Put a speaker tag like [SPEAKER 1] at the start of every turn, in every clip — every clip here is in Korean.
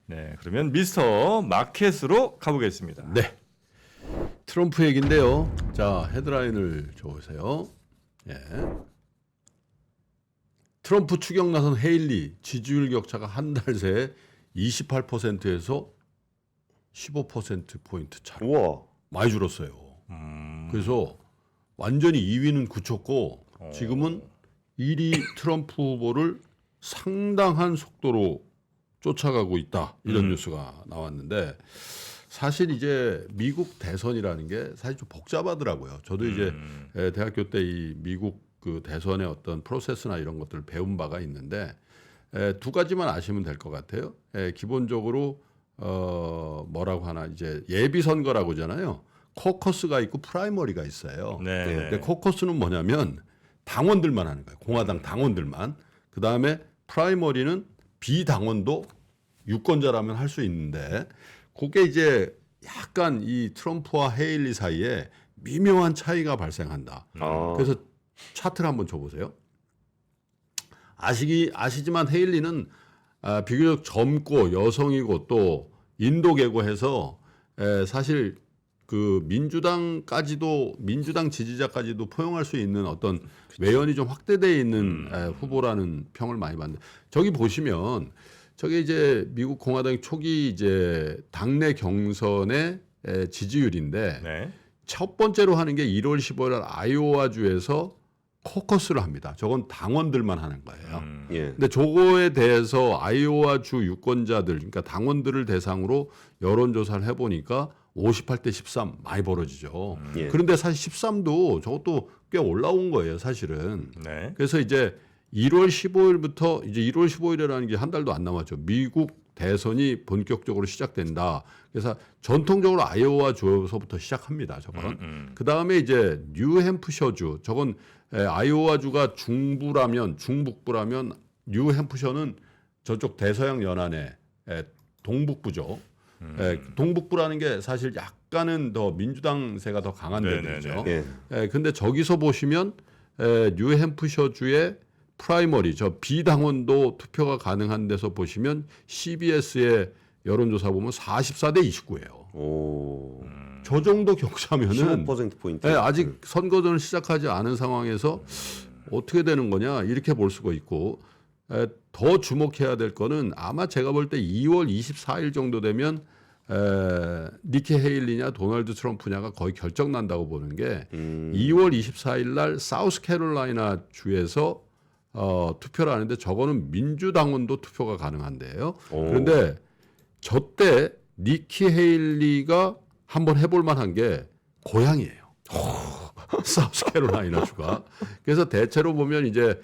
[SPEAKER 1] 네, 그러면 미스터 마켓으로 가보겠습니다.
[SPEAKER 2] 네. 트럼프 얘기인데요. 자, 헤드라인을 줘보세요. 예. 트럼프 추격 나선 헤일리 지지율 격차가 한 달 새에 28%에서 15%포인트 차로
[SPEAKER 3] 우와.
[SPEAKER 2] 많이 줄었어요. 그래서 완전히 2위는 굳혔고 지금은 1위 트럼프 후보를 상당한 속도로 쫓아가고 있다. 이런 뉴스가 나왔는데 사실 이제 미국 대선이라는 게 사실 좀 복잡하더라고요. 저도 이제 대학교 때 이 미국 그 대선의 어떤 프로세스나 이런 것들을 배운 바가 있는데 두 가지만 아시면 될 것 같아요. 기본적으로 뭐라고 하나 이제 예비 선거라고 하잖아요. 코커스가 있고 프라이머리가 있어요.
[SPEAKER 1] 네.
[SPEAKER 2] 근데 코커스는 뭐냐면 당원들만 하는 거예요. 공화당 당원들만. 그 다음에 프라이머리는 비당원도 유권자라면 할 수 있는데 그게 이제 약간 이 트럼프와 헤일리 사이에 미묘한 차이가 발생한다. 그래서 차트를 한번 줘보세요. 아시지만 헤일리는 비교적 젊고 여성이고 또 인도계고 해서 사실 그 민주당 지지자까지도 포용할 수 있는 어떤 외연이 좀 확대되어 있는 후보라는 평을 많이 받는데 저기 보시면 저게 이제 미국 공화당의 초기 이제 당내 경선의 지지율인데
[SPEAKER 1] 네.
[SPEAKER 2] 첫 번째로 하는 게 1월 15일 날 아이오와주에서 코커스를 합니다. 저건 당원들만 하는 거예요.
[SPEAKER 3] 예.
[SPEAKER 2] 근데 저거에 대해서 아이오와주 유권자들, 그러니까 당원들을 대상으로 여론조사를 해보니까 58대 13 많이 벌어지죠.
[SPEAKER 3] 예.
[SPEAKER 2] 그런데 사실 13도 저것도 꽤 올라온 거예요, 사실은.
[SPEAKER 1] 네.
[SPEAKER 2] 그래서 이제 1월 15일부터 이제 1월 15일이라는 게 한 달도 안 남았죠. 미국 대선이 본격적으로 시작된다. 그래서 전통적으로 아이오와주에서부터 시작합니다. 저건. 그 다음에 이제 뉴햄프셔주. 저건 아이오와주가 중북부라면 뉴햄프셔는 저쪽 대서양 연안의 동북부죠. 동북부라는 게 사실 약간은 더 민주당세가 더 강한 데들이죠.
[SPEAKER 3] 예.
[SPEAKER 2] 근데 저기서 보시면 뉴햄프셔주의 프라이머리 저 비당원도 투표가 가능한 데서 보시면 CBS의 여론조사 보면 44대 29예요.
[SPEAKER 3] 오.
[SPEAKER 2] 저 정도 격차면은
[SPEAKER 3] 15%포인트.
[SPEAKER 2] 아직 선거전을 시작하지 않은 상황에서 어떻게 되는 거냐 이렇게 볼 수가 있고 더 주목해야 될 거는 아마 제가 볼 때 2월 24일 정도 되면 니키 헤일리냐 도널드 트럼프냐가 거의 결정난다고 보는 게 2월 24일 날 사우스캐롤라이나 주에서 투표를 하는데 저거는 민주당원도 투표가 가능한데요. 그런데 저때 니키 헤일리가 한번 해볼 만한 게 고향이에요. 사우스캐롤라이나 주가. 그래서 대체로 보면 이제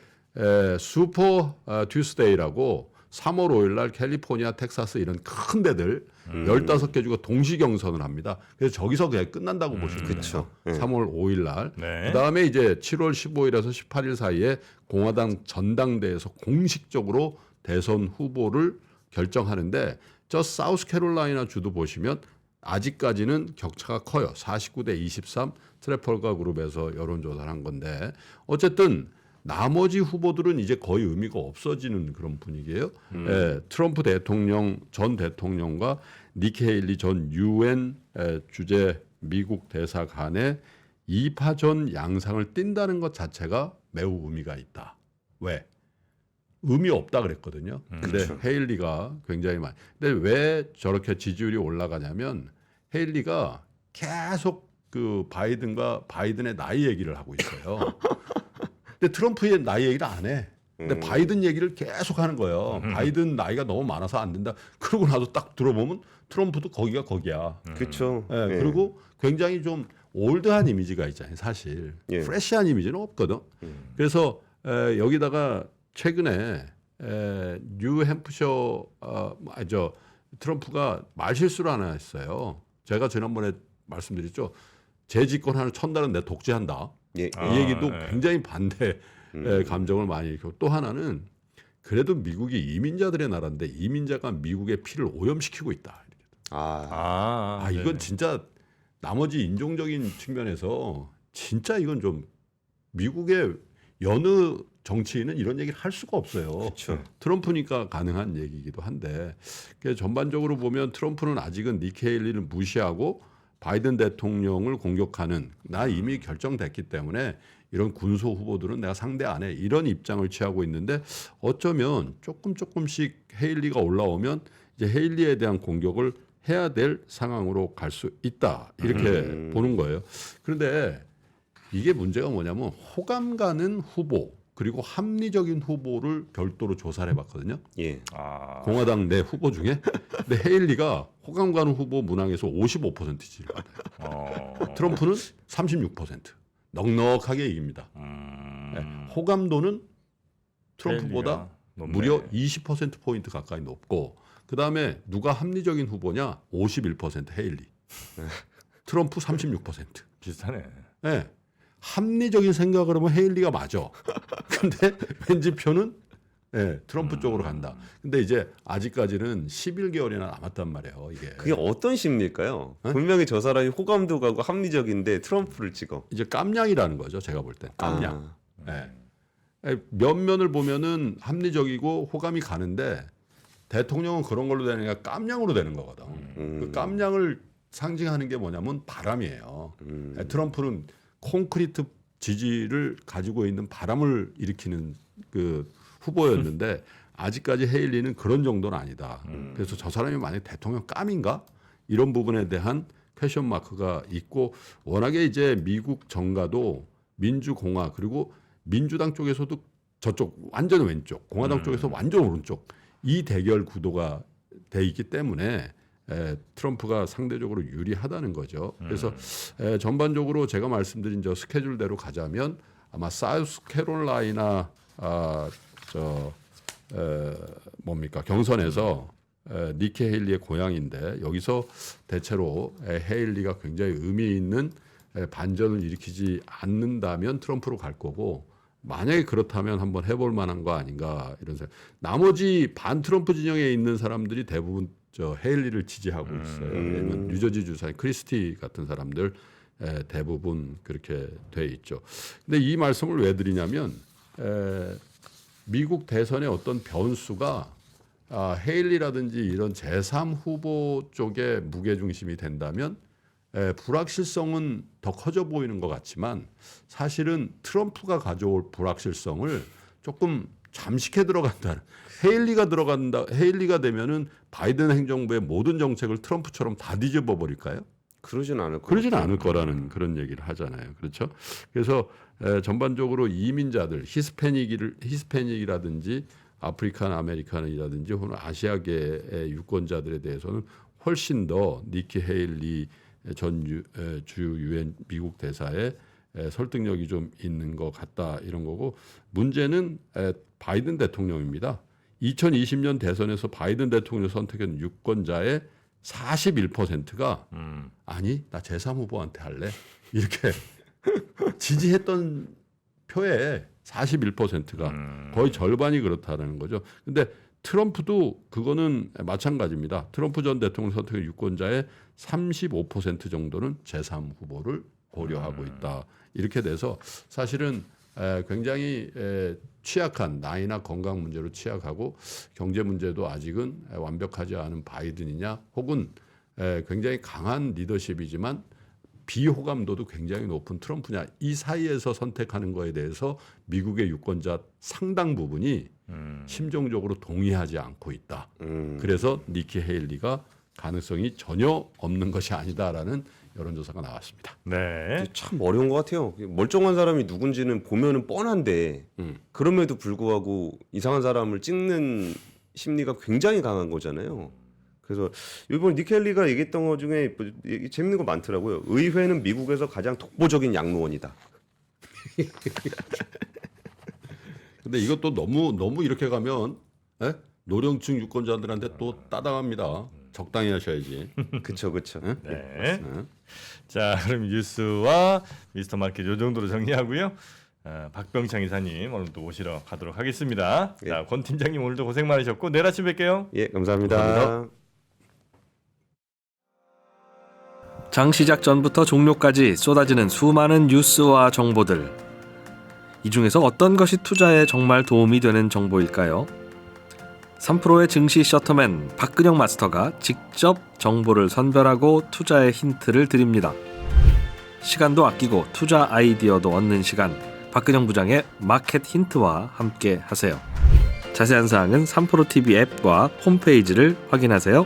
[SPEAKER 2] 슈퍼 튜스데이라고 3월 5일 날 캘리포니아, 텍사스 이런 큰 데들 15개 주가 동시 경선을 합니다. 그래서 저기서 그냥 끝난다고 보시면 돼요.
[SPEAKER 3] 그쵸.
[SPEAKER 2] 3월 5일 날.
[SPEAKER 1] 네.
[SPEAKER 2] 그다음에 이제 7월 15일에서 18일 사이에 공화당 전당대회에서 공식적으로 대선 후보를 결정하는데 저 사우스캐롤라이나 주도 보시면 아직까지는 격차가 커요. 49대 23 트래펄가 그룹에서 여론조사를 한 건데 어쨌든 나머지 후보들은 이제 거의 의미가 없어지는 그런 분위기예요. 트럼프 전 대통령과 니키 헤일리 전 UN 주재 미국 대사 간의 2파전 양상을 띈다는 것 자체가 매우 의미가 있다. 왜? 의미 없다 그랬거든요. 근데 헤일리가 굉장히 많이. 근데 왜 저렇게 지지율이 올라가냐면 헤일리가 계속 그 바이든의 나이 얘기를 하고 있어요. 근데 트럼프의 나이 얘기를 안 해. 근데 바이든 얘기를 계속 하는 거예요. 바이든 나이가 너무 많아서 안 된다. 그러고 나서 딱 들어보면 트럼프도 거기야.
[SPEAKER 3] 그렇죠.
[SPEAKER 2] 그리고 굉장히 좀 올드한 이미지가 있잖아요. 사실 프레시한 이미지는 없거든. 그래서 여기다가 최근에 뉴햄프셔 트럼프가 말실수를 하나 했어요. 제가 지난번에 말씀드렸죠. 재집권하는 첫날은 내 독재한다.
[SPEAKER 3] 예.
[SPEAKER 2] 이 얘기도 굉장히 반대 감정을 많이 일으키고 또 하나는 그래도 미국이 이민자들의 나라인데 이민자가 미국의 피를 오염시키고 있다. 이건 진짜 나머지 인종적인 측면에서 진짜 이건 좀 미국의 여느 정치인은 이런 얘기를 할 수가 없어요.
[SPEAKER 3] 그렇죠.
[SPEAKER 2] 트럼프니까 가능한 얘기이기도 한데 전반적으로 보면 트럼프는 아직은 니키 헤일리를 무시하고 바이든 대통령을 공격하는 나 이미 결정됐기 때문에 이런 군소 후보들은 내가 상대 안 해 이런 입장을 취하고 있는데 어쩌면 조금씩 헤일리가 올라오면 이제 헤일리에 대한 공격을 해야 될 상황으로 갈 수 있다 이렇게 보는 거예요. 그런데 이게 문제가 뭐냐면 호감 가는 후보 그리고 합리적인 후보를 별도로 조사를 해봤거든요.
[SPEAKER 3] 예.
[SPEAKER 2] 공화당 내 후보 중에 근데 헤일리가 호감 가는 후보 문항에서 55% 지지를 받아요. 트럼프는 36% 넉넉하게 이깁니다. 네, 호감도는 트럼프보다
[SPEAKER 1] 높네.
[SPEAKER 2] 무려 20%포인트 가까이 높고 그 다음에 누가 합리적인 후보냐 51% 헤일리 트럼프 36%.
[SPEAKER 1] 비슷하네.
[SPEAKER 2] 네. 합리적인 생각을 하면 헤일리가 맞아. 근데 왠지 표는 트럼프 쪽으로 간다. 근데 이제 아직까지는 11개월이나 남았단 말이에요. 이게.
[SPEAKER 3] 그게 어떤 심리일까요?
[SPEAKER 2] 네?
[SPEAKER 3] 분명히 저 사람이 호감도 가고 합리적인데 트럼프를 찍어.
[SPEAKER 2] 이제 깜냥이라는 거죠. 제가 볼 땐 깜냥.
[SPEAKER 3] 아,
[SPEAKER 2] 면면을 보면은 합리적이고 호감이 가는데 대통령은 그런 걸로 되니까 깜냥으로 되는 거거든. 그 깜냥을 상징하는 게 뭐냐면 바람이에요. 트럼프는 콘크리트 지지를 가지고 있는 바람을 일으키는 그 후보였는데 아직까지 헤일리는 그런 정도는 아니다. 그래서 저 사람이 만약 대통령 깜인가 이런 부분에 대한 퀘션 마크가 있고 워낙에 이제 미국 정가도 민주공화 그리고 민주당 쪽에서도 저쪽 완전 왼쪽 공화당 쪽에서 완전 오른쪽 이 대결 구도가 돼 있기 때문에 트럼프가 상대적으로 유리하다는 거죠. 그래서 전반적으로 제가 말씀드린 저 스케줄대로 가자면 아마 사우스캐롤라이나 경선에서 니키 헤일리의 고향인데 여기서 대체로 헤일리가 굉장히 의미 있는 반전을 일으키지 않는다면 트럼프로 갈 거고 만약에 그렇다면 한번 해볼 만한 거 아닌가 이런 생각. 나머지 반 트럼프 진영에 있는 사람들이 대부분 저 헤일리를 지지하고 있어요. 왜냐하면 뉴저지 주사의 크리스티 같은 사람들 대부분 그렇게 돼 있죠. 근데 이 말씀을 왜 드리냐면 미국 대선의 어떤 변수가 헤일리라든지 이런 제3 후보 쪽에 무게중심이 된다면 불확실성은 더 커져 보이는 것 같지만 사실은 트럼프가 가져올 불확실성을 조금 잠식해 들어간다는 헤일리가 되면은 바이든 행정부의 모든 정책을 트럼프처럼 다 뒤집어 버릴까요?
[SPEAKER 3] 그러진 않을 거.
[SPEAKER 2] 그러진 않을 거라는 그런 얘기를 하잖아요. 그렇죠? 그래서 전반적으로 이민자들 히스패닉이라든지 아프리칸 아메리칸이라든지 혹은 아시아계의 유권자들에 대해서는 훨씬 더 니키 헤일리 전 주 유엔 미국 대사의 설득력이 좀 있는 것 같다 이런 거고 문제는 바이든 대통령입니다. 2020년 대선에서 바이든 대통령 선택한 유권자의 41%가 아니 나 제3 후보한테 할래 이렇게 지지했던 표의 41%가 거의 절반이 그렇다는 거죠. 근데 트럼프도 그거는 마찬가지입니다. 트럼프 전 대통령 선택한 유권자의 35% 정도는 제3 후보를 고려하고 있다. 이렇게 돼서 사실은 굉장히 취약한 나이나 건강 문제로 취약하고 경제 문제도 아직은 완벽하지 않은 바이든이냐 혹은 굉장히 강한 리더십이지만 비호감도도 굉장히 높은 트럼프냐 이 사이에서 선택하는 거에 대해서 미국의 유권자 상당 부분이 심정적으로 동의하지 않고 있다. 그래서 니키 헤일리가 가능성이 전혀 없는 것이 아니다라는 여론조사가 나왔습니다.
[SPEAKER 1] 네.
[SPEAKER 3] 참 어려운 것 같아요. 멀쩡한 사람이 누군지는 보면은 뻔한데 그럼에도 불구하고 이상한 사람을 찍는 심리가 굉장히 강한 거잖아요. 그래서 이번 니키 헤일리가 얘기했던 것 중에 재밌는 거 많더라고요. 의회는 미국에서 가장 독보적인 양로원이다.
[SPEAKER 2] 근데 이것도 너무 이렇게 가면 노령층 유권자들한테 또 따당합니다. 적당히 하셔야지.
[SPEAKER 3] 그쵸.
[SPEAKER 1] 네. 자, 그럼 뉴스와 미스터 마켓 요 정도로 정리하고요. 박병창 이사님 오늘 또 모시러 가도록 하겠습니다.
[SPEAKER 3] 예.
[SPEAKER 1] 자, 권 팀장님 오늘도 고생 많으셨고 내일 아침 뵐게요.
[SPEAKER 3] 예, 감사합니다.
[SPEAKER 2] 감사합니다.
[SPEAKER 4] 장 시작 전부터 종료까지 쏟아지는 수많은 뉴스와 정보들. 이 중에서 어떤 것이 투자에 정말 도움이 되는 정보일까요? 3프로의 증시 셔터맨 박근영 마스터가 직접 정보를 선별하고 투자의 힌트를 드립니다. 시간도 아끼고 투자 아이디어도 얻는 시간, 박근영 부장의 마켓 힌트와 함께 하세요. 자세한 사항은 3프로 TV 앱과 홈페이지를 확인하세요.